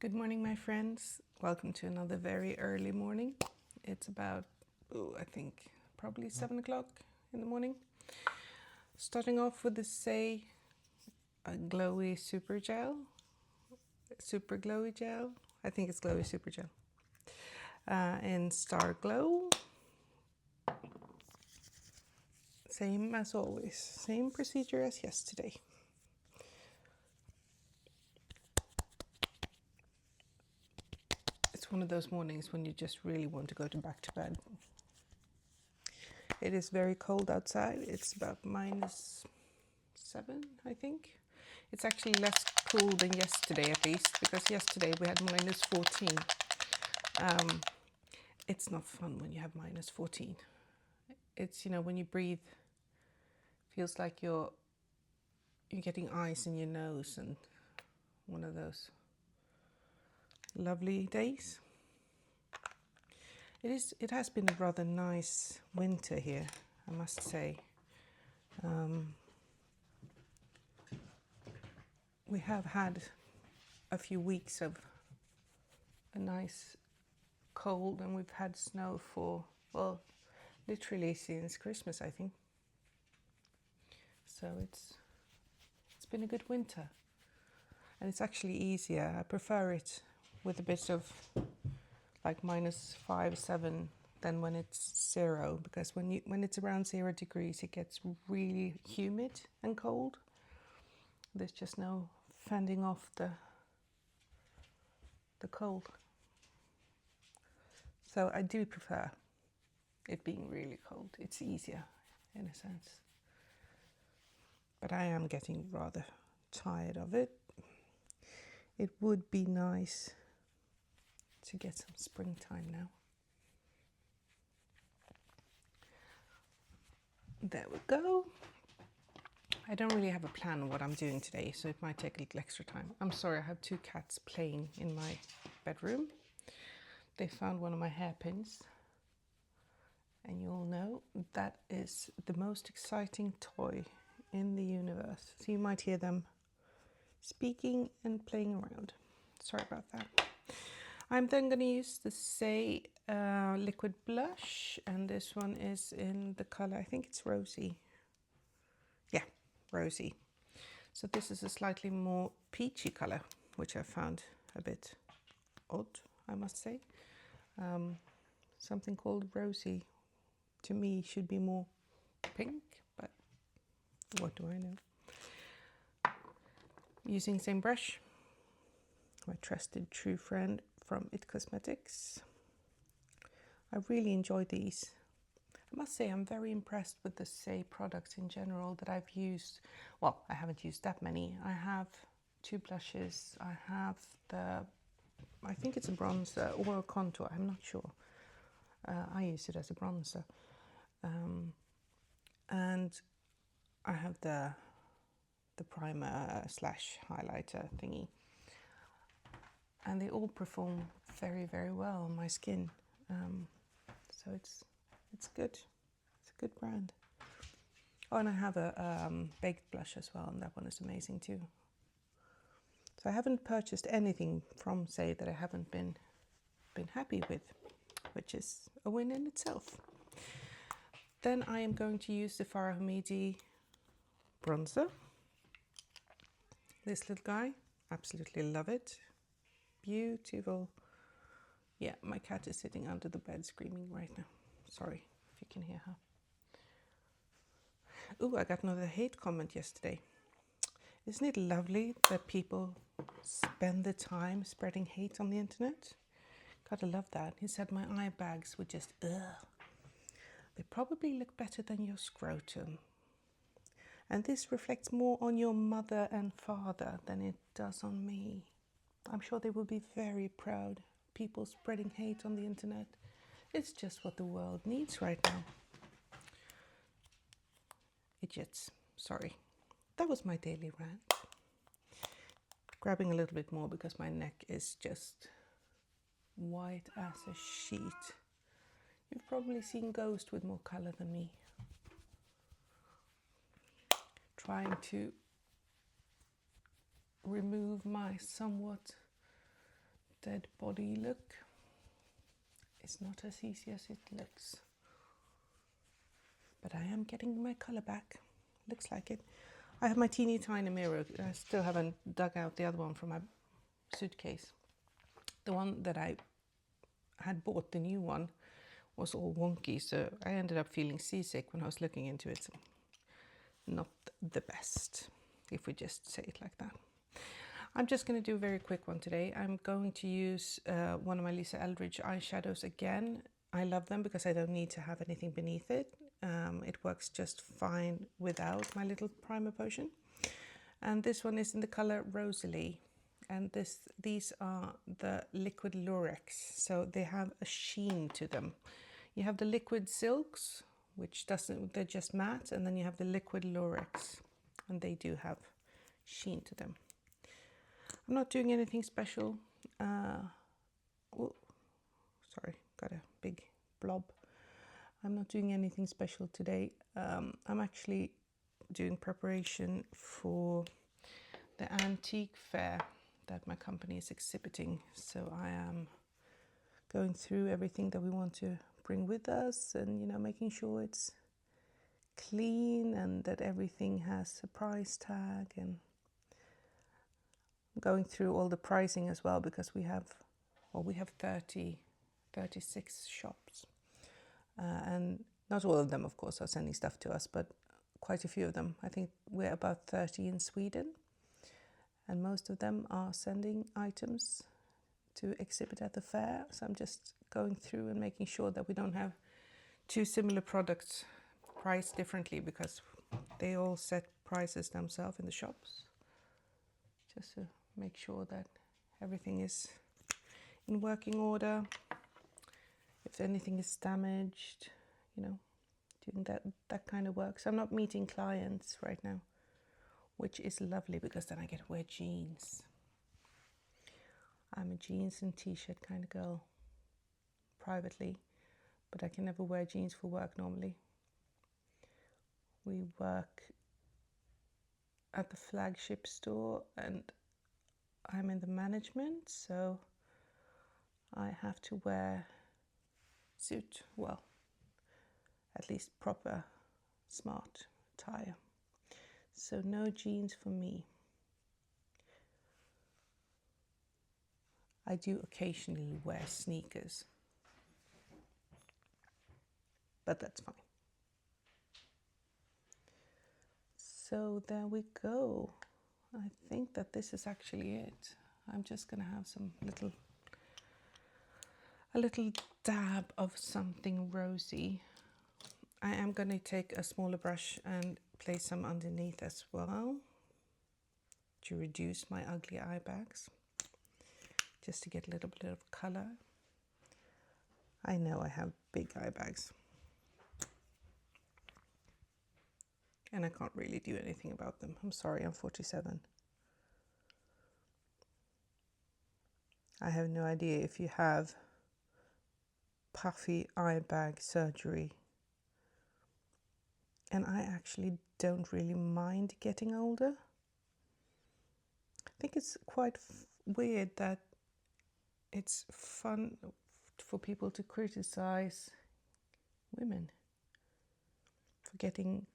Good morning, my friends. Welcome to another very early morning. It's about, I think probably 7 o'clock in the morning. Starting off with the Saie Glowy Super Glowy Gel. I think it's Glowy Super Gel. In Starglow. Same as always. Same procedure as yesterday. It's one of those mornings when you just really want to go back to bed. It is very cold outside. It's about -7, I think. It's actually less cool than yesterday, at least, because yesterday we had -14. It's not fun when you have -14. It's, when you breathe, feels like you're getting ice in your nose, and one of those lovely days. It has been a rather nice winter here, I must say. We have had a few weeks of a nice cold, and we've had snow for, well, literally since Christmas, I think. So it's been a good winter, and it's actually easier. I prefer it with a bit of like -5, 7 than when it's 0, because when it's around 0 degrees, it gets really humid and cold. There's just no fending off the cold. So I do prefer it being really cold. It's easier in a sense. But I am getting rather tired of it. It would be nice to get some springtime now. There we go. I don't really have a plan on what I'm doing today, so it might take a little extra time. I'm sorry, I have 2 cats playing in my bedroom. They found one of my hairpins, and you all know that is the most exciting toy in the universe. So you might hear them speaking and playing around. Sorry about that. I'm then going to use the Saie Liquid blush, and this one is in the color, I think it's Rosy. Yeah, Rosy. So this is a slightly more peachy color, which I found a bit odd, I must say. Something called Rosy to me should be more pink, but what do I know? Using same brush, my trusted true friend from It Cosmetics. I really enjoy these. I must say I'm very impressed with the Saie products in general that I've used. Well, I haven't used that many. I have 2 blushes. I have I think it's a bronzer or a contour, I'm not sure. I use it as a bronzer. And I have the primer / highlighter thingy. And they all perform very, very well on my skin. So it's good. It's a good brand. Oh, and I have a baked blush as well, and that one is amazing too. So I haven't purchased anything from Saie that I haven't been happy with, which is a win in itself. Then I am going to use the Fara Homidi bronzer. This little guy, absolutely love it. Beautiful. Yeah, my cat is sitting under the bed screaming right now. Sorry if you can hear her. Oh, I got another hate comment yesterday. Isn't it lovely that people spend the time spreading hate on the internet? Gotta love that. He said my eye bags were just, ugh. They probably look better than your scrotum. And this reflects more on your mother and father than it does on me. I'm sure they will be very proud. People spreading hate on the internet. It's just what the world needs right now. Idiots. Sorry. That was my daily rant. Grabbing a little bit more because my neck is just white as a sheet. You've probably seen Ghost with more color than me. Trying to remove my somewhat dead body look. It's not as easy as it looks. But I am getting my colour back. Looks like it. I have my teeny tiny mirror. I still haven't dug out the other one from my suitcase. The one that I had bought, the new one, was all wonky, so I ended up feeling seasick when I was looking into it. So not the best, if we just say it like that. I'm just going to do a very quick one today. I'm going to use one of my Eldridge eyeshadows again. I love them because I don't need to have anything beneath it. It works just fine without my little primer potion. And this one is in the color Rosalie. And these are the liquid lurex, so they have a sheen to them. You have the liquid silks, which doesn't, they're just matte, and then you have the liquid lurex, and they do have sheen to them. I'm not doing anything special. Oh, sorry, got a big blob. I'm not doing anything special today. I'm actually doing preparation for the antique fair that my company is exhibiting. So I am going through everything that we want to bring with us, and you know, making sure it's clean and that everything has a price tag, and going through all the pricing as well, because we have 36 shops, and not all of them of course are sending stuff to us, but quite a few of them. I think we're about 30 in Sweden, and most of them are sending items to exhibit at the fair. So I'm just going through and making sure that we don't have two similar products priced differently, because they all set prices themselves in the shops, just to make sure that everything is in working order. If anything is damaged, you know, doing that kind of work. So I'm not meeting clients right now, which is lovely, because then I get to wear jeans. I'm a jeans and t-shirt kind of girl privately, but I can never wear jeans for work normally. We work at the flagship store and I'm in the management, so I have to wear suit, well, at least proper smart attire. So no jeans for me. I do occasionally wear sneakers, but that's fine. So there we go. I think that this is actually it. I'm just gonna have a little dab of something rosy. I am gonna take a smaller brush and place some underneath as well to reduce my ugly eye bags, just to get a little bit of color. I know I have big eye bags, and I can't really do anything about them. I'm sorry, I'm 47. I have no idea if you have puffy eye bag surgery. And I actually don't really mind getting older. I think it's quite weird that it's fun for people to criticize women for getting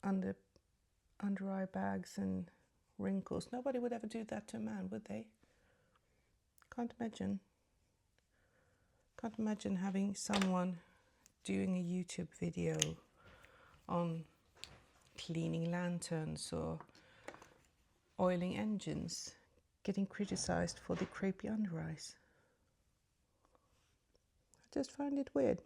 under eye bags and wrinkles. Nobody would ever do that to a man, would they? Can't imagine. Can't imagine having someone doing a YouTube video on cleaning lanterns or oiling engines getting criticized for the crepey under eyes. I just find it weird.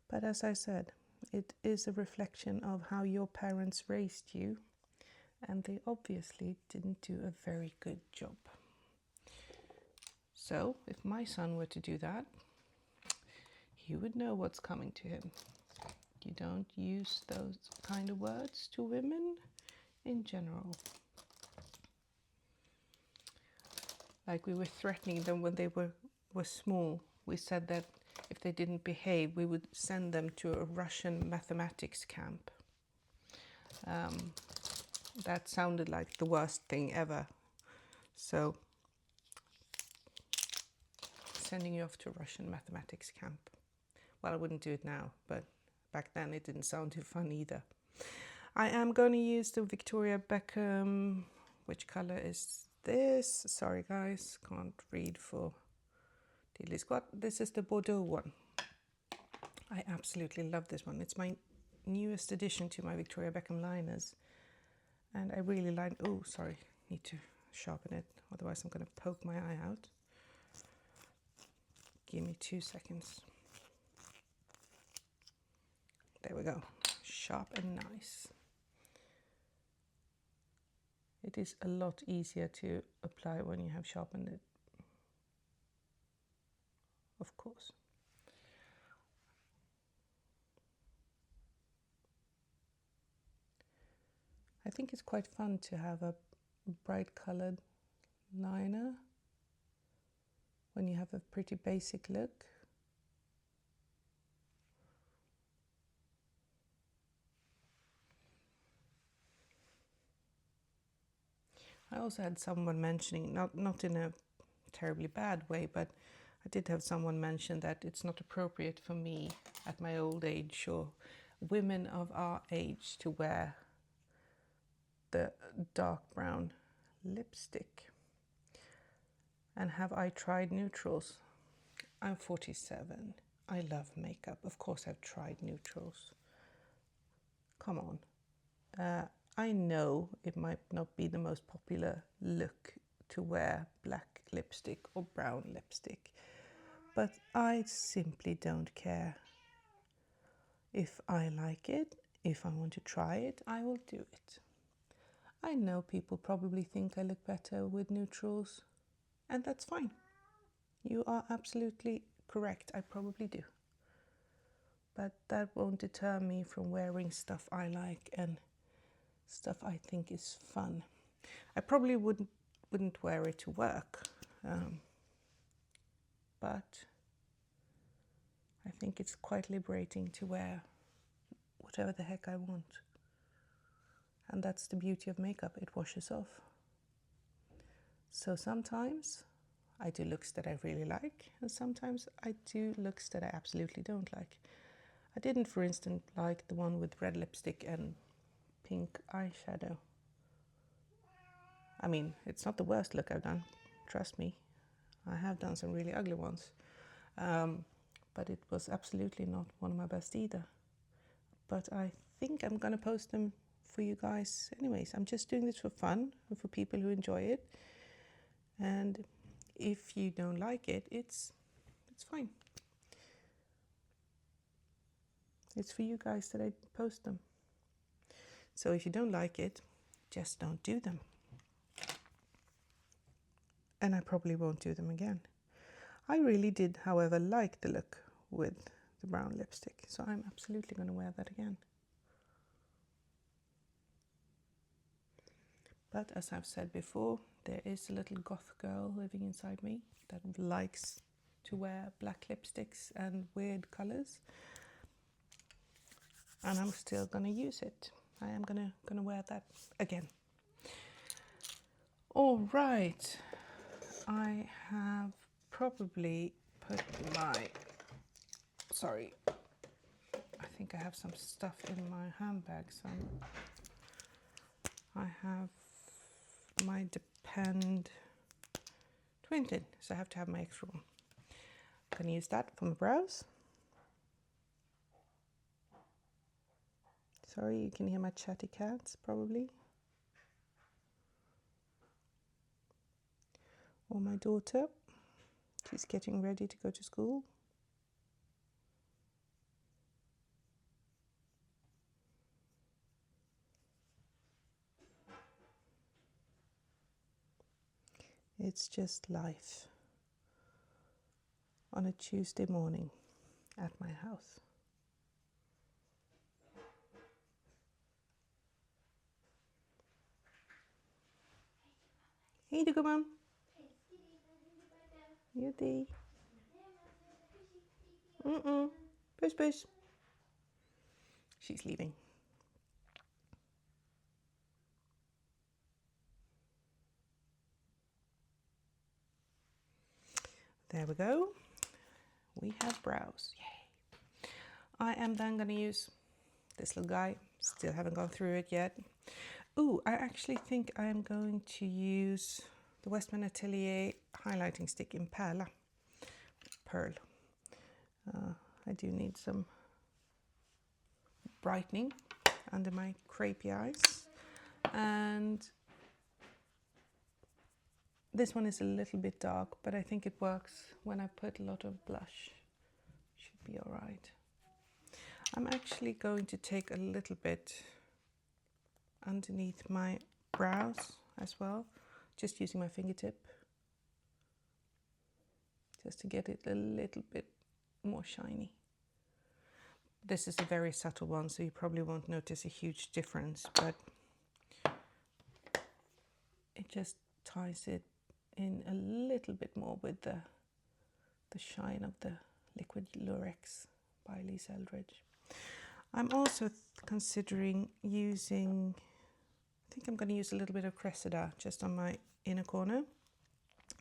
But as I said, it is a reflection of how your parents raised you, and they obviously didn't do a very good job. So if my son were to do that, he would know what's coming to him. You don't use those kind of words to women in general. Like we were threatening them when they were small. We said that if they didn't behave, we would send them to a Russian mathematics camp. that sounded like the worst thing ever. So, sending you off to Russian mathematics camp. Well, I wouldn't do it now, but back then it didn't sound too fun either. I am going to use the Victoria Beckham. Which color is this? Sorry guys, can't read for Diddly Squat. This is the Bordeaux one. I absolutely love this one. It's my newest addition to my Victoria Beckham liners. And I really like, oh sorry, need to sharpen it, otherwise I'm going to poke my eye out. Give me 2 seconds. There we go, sharp and nice. It is a lot easier to apply when you have sharpened it, of course. I think it's quite fun to have a bright colored liner when you have a pretty basic look. I also had someone mentioning, not in a terribly bad way, but I did have someone mention that it's not appropriate for me at my old age or women of our age to wear the dark brown lipstick. And have I tried neutrals? I'm 47. I love makeup. Of course I've tried neutrals. Come on. I know it might not be the most popular look to wear black lipstick or brown lipstick, but I simply don't care. If I like it, if I want to try it, I will do it. I know people probably think I look better with neutrals, and that's fine. You are absolutely correct, I probably do. But that won't deter me from wearing stuff I like and stuff I think is fun. I probably wouldn't wear it to work, but I think it's quite liberating to wear whatever the heck I want. And that's the beauty of makeup, it washes off. So sometimes I do looks that I really like, and sometimes I do looks that I absolutely don't like. I didn't, for instance, like the one with red lipstick and pink eyeshadow. I mean, it's not the worst look I've done, trust me. I have done some really ugly ones, but it was absolutely not one of my best either. But I think I'm gonna post them for you guys anyways. I'm just doing this for fun and for people who enjoy it. And if you don't like it, it's fine. It's for you guys that I post them. So if you don't like it, just don't do them. And I probably won't do them again. I really did, however, like the look with the brown lipstick, so I'm absolutely going to wear that again. But as I've said before, there is a little goth girl living inside me that likes to wear black lipsticks and weird colors. And I'm still going to use it. I am going to wear that again. All right. I have probably put my, sorry, I think I have some stuff in my handbag. So I have my Depend Twinted, so I have to have my extra one. I'm going to use that for my brows. Sorry, you can hear my chatty cats probably. Or my daughter, she's getting ready to go to school. It's just life on a Tuesday morning at my house. Hej du gumman! Judy! Puss puss! She's leaving. There we go. We have brows. Yay. I am then going to use this little guy. Still haven't gone through it yet. Ooh, I actually think I am going to use the Westman Atelier highlighting stick in Pärla. Pearl. I do need some brightening under my crepey eyes. And this one is a little bit dark, but I think it works when I put a lot of blush. Should be all right. I'm actually going to take a little bit underneath my brows as well, just using my fingertip, just to get it a little bit more shiny. This is a very subtle one, so you probably won't notice a huge difference, but it just ties it in a little bit more with the shine of the liquid lurex by Eldridge. I'm also considering using, I think I'm going to use a little bit of Cressida just on my inner corner.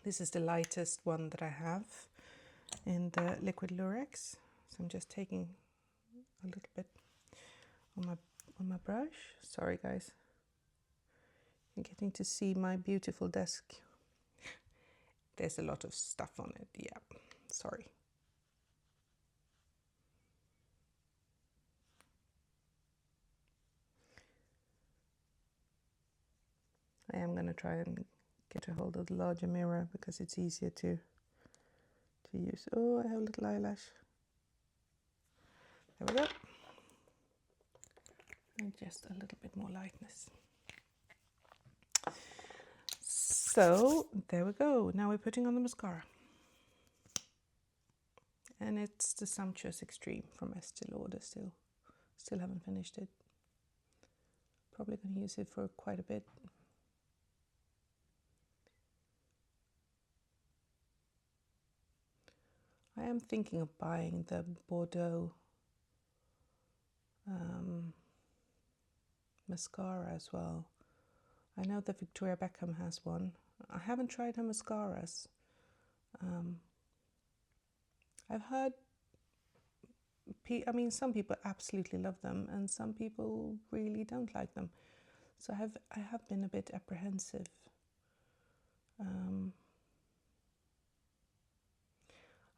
This is the lightest one that I have in the liquid lurex, so I'm just taking a little bit on my brush. Sorry guys, you're getting to see my beautiful desk. There's a lot of stuff on it, yeah, sorry. I am going to try and get a hold of the larger mirror because it's easier to use. Oh, I have a little eyelash. There we go. And just a little bit more lightness. So there we go. Now we're putting on the mascara. And it's the Sumptuous Extreme from Estée Lauder still. Still haven't finished it. Probably going to use it for quite a bit. I am thinking of buying the Bordeaux mascara as well. I know that Victoria Beckham has one. I haven't tried her mascaras. I've heard, some people absolutely love them and some people really don't like them. So I have been a bit apprehensive.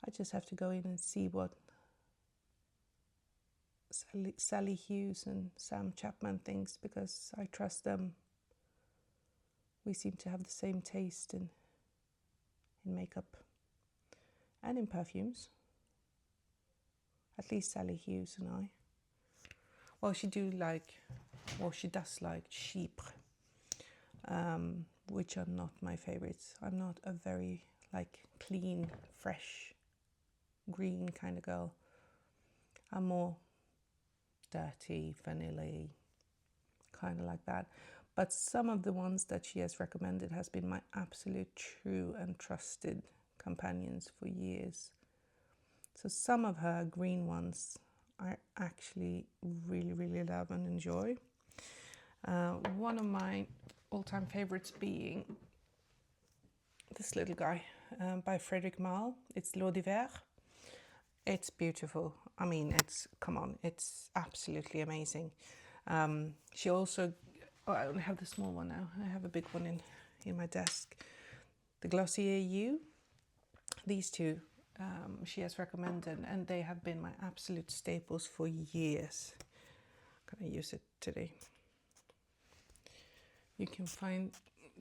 I just have to go in and see what Sally Hughes and Sam Chapman thinks, because I trust them. We seem to have the same taste in makeup and in perfumes. At least Sally Hughes and I. Well, she does like chypre, which are not my favorites. I'm not a very clean, fresh, green kind of girl. I'm more dirty, vanilla-y, kind of like that. But some of the ones that she has recommended has been my absolute true and trusted companions for years. So some of her green ones I actually really, really love and enjoy. One of my all-time favorites being this little guy by Frederic Malle. It's L'Eau d'Hiver. It's beautiful. I mean, it's absolutely amazing. She also, I only have the small one now. I have a big one in my desk. The Glossier You. These two she has recommended, and they have been my absolute staples for years. I'm gonna use it today. You can find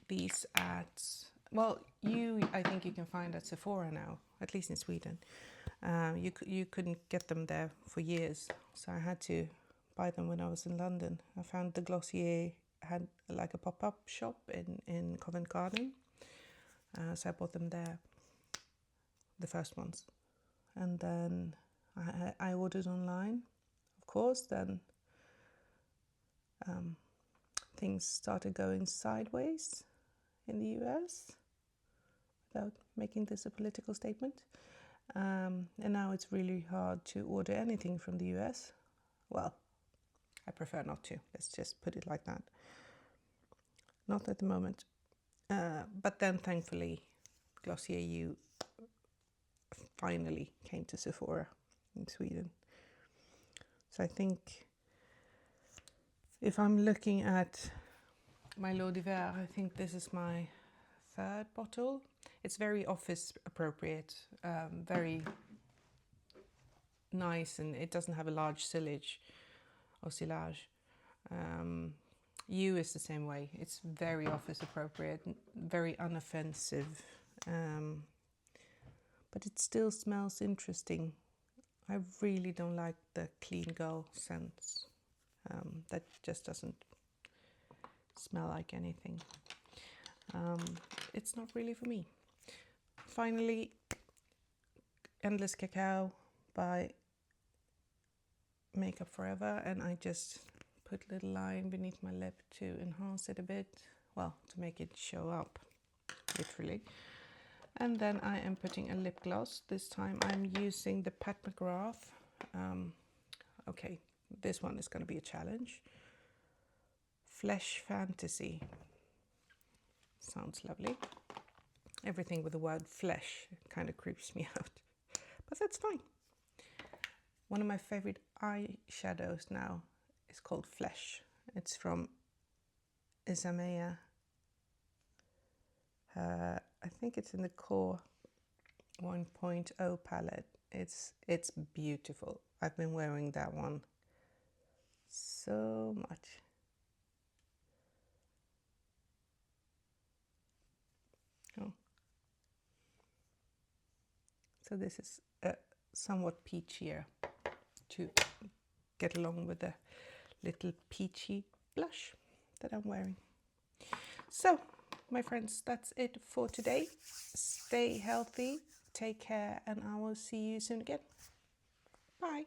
these at, I think you can find at Sephora now, at least in Sweden. You couldn't get them there for years, so I had to buy them when I was in London. I found the Glossier had like a pop-up shop in Covent Garden, so I bought them there, the first ones. And then I ordered online, of course. Then things started going sideways in the US, without making this a political statement. And now it's really hard to order anything from the US. Well, I prefer not to. Let's just put it like that. Not at the moment. But then thankfully, Glossier You finally came to Sephora in Sweden. So I think if I'm looking at my L'Eau d'Hiver, I think this is my third bottle. It's very office appropriate, very nice, and it doesn't have a large sillage or sillage. You is the same way. It's very office appropriate, very unoffensive, but it still smells interesting. I really don't like the clean girl scents. That just doesn't smell like anything. It's not really for me. Finally, Endless Cacao by Makeup Forever, and I just put a little line beneath my lip to enhance it a bit, well, to make it show up, literally. And then I am putting a lip gloss. This time I'm using the Pat McGrath. Okay, this one is going to be a challenge. Flesh Fantasy. Sounds lovely. Everything with the word flesh kind of creeps me out, but that's fine. One of my favorite eyeshadows now is called Flesh. It's from Isamaya. I think it's in the Core 1.0 palette. It's beautiful. I've been wearing that one so much. Oh. So this is somewhat peachier to get along with the little peachy blush that I'm wearing. So, my friends, that's it for today. Stay healthy, take care, and I will see you soon again. Bye.